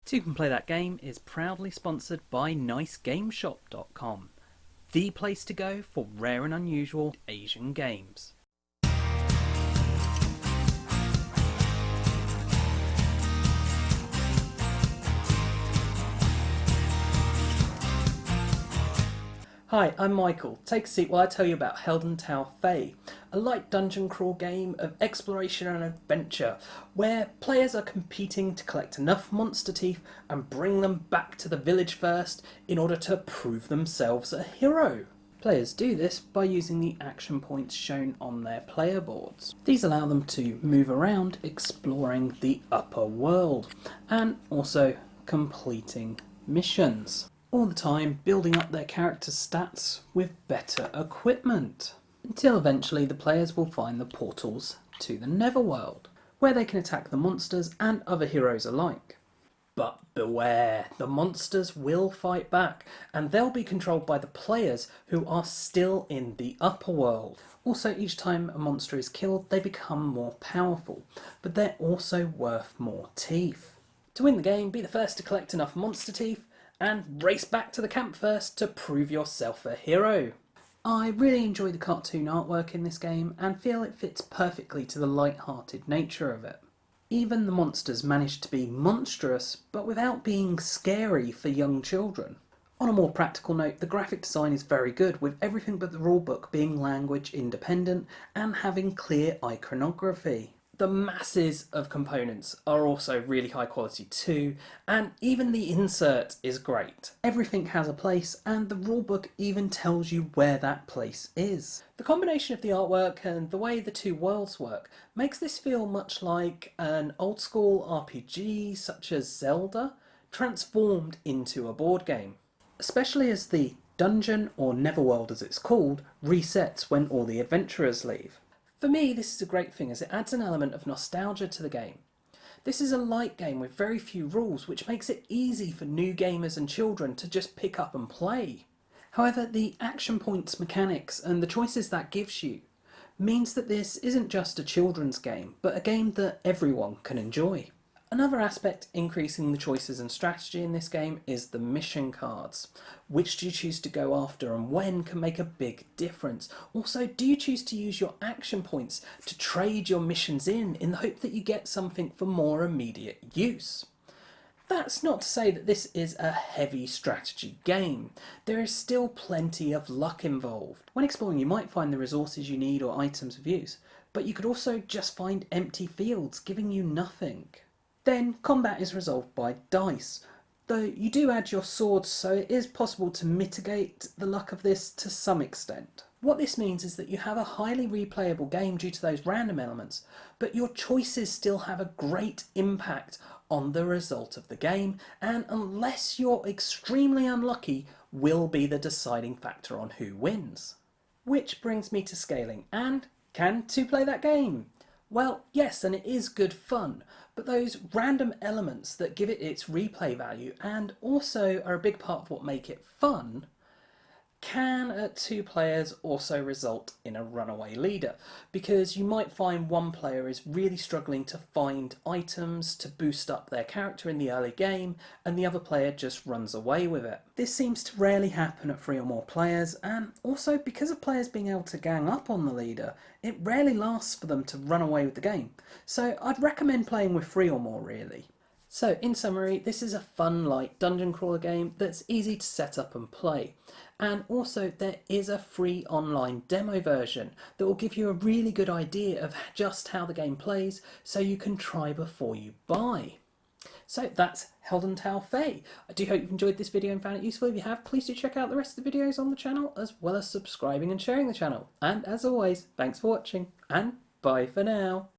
Toucan Play That Game is proudly sponsored by NiceGameShop.com, the place to go for rare and unusual Asian games. Hi, I'm Michael. Take a seat while I tell you about Heldentaufe, a light dungeon crawl game of exploration and adventure, where players are competing to collect enough monster teeth and bring them back to the village first in order to prove themselves a hero. Players do this by using the action points shown on their player boards. These allow them to move around exploring the upper world and also completing missions. All the time building up their character's stats with better equipment, until eventually the players will find the portals to the Netherworld, where they can attack the monsters and other heroes alike. But beware, the monsters will fight back, and they'll be controlled by the players who are still in the upper world. Also, each time a monster is killed, they become more powerful, but they're also worth more teeth. To win the game, be the first to collect enough monster teeth, and race back to the camp first to prove yourself a hero. I really enjoy the cartoon artwork in this game and feel it fits perfectly to the light-hearted nature of it. Even the monsters manage to be monstrous, but without being scary for young children. On a more practical note, the graphic design is very good, with everything but the rulebook being language independent and having clear iconography. The masses of components are also really high quality too, and even the insert is great. Everything has a place, and the rulebook even tells you where that place is. The combination of the artwork and the way the two worlds work makes this feel much like an old school RPG such as Zelda, transformed into a board game. Especially as the dungeon, or Netherworld as it's called, resets when all the adventurers leave. For me, this is a great thing as it adds an element of nostalgia to the game. This is a light game with very few rules, which makes it easy for new gamers and children to just pick up and play. However, the action points mechanics and the choices that gives you means that this isn't just a children's game, but a game that everyone can enjoy. Another aspect increasing the choices and strategy in this game is the mission cards. Which do you choose to go after and when can make a big difference. Also, do you choose to use your action points to trade your missions in the hope that you get something for more immediate use? That's not to say that this is a heavy strategy game. There is still plenty of luck involved. When exploring, you might find the resources you need or items of use, but you could also just find empty fields giving you nothing. Then combat is resolved by dice, though you do add your swords, so it is possible to mitigate the luck of this to some extent. What this means is that you have a highly replayable game due to those random elements, but your choices still have a great impact on the result of the game, and unless you're extremely unlucky, will be the deciding factor on who wins. Which brings me to scaling, and can two play that game? Well, yes, and it is good fun, but those random elements that give it its replay value and also are a big part of what make it fun can, at two players, also result in a runaway leader, because you might find one player is really struggling to find items to boost up their character in the early game, and the other player just runs away with it. This seems to rarely happen at 3 or more players, and also because of players being able to gang up on the leader, it rarely lasts for them to run away with the game. So I'd recommend playing with 3 or more really. So in summary, this is a fun light dungeon crawler game that's easy to set up and play. And also there is a free online demo version that will give you a really good idea of just how the game plays, so you can try before you buy. So that's Heldentaufe. I do hope you've enjoyed this video and found it useful. If you have, please do check out the rest of the videos on the channel, as well as subscribing and sharing the channel. And as always, thanks for watching, and bye for now.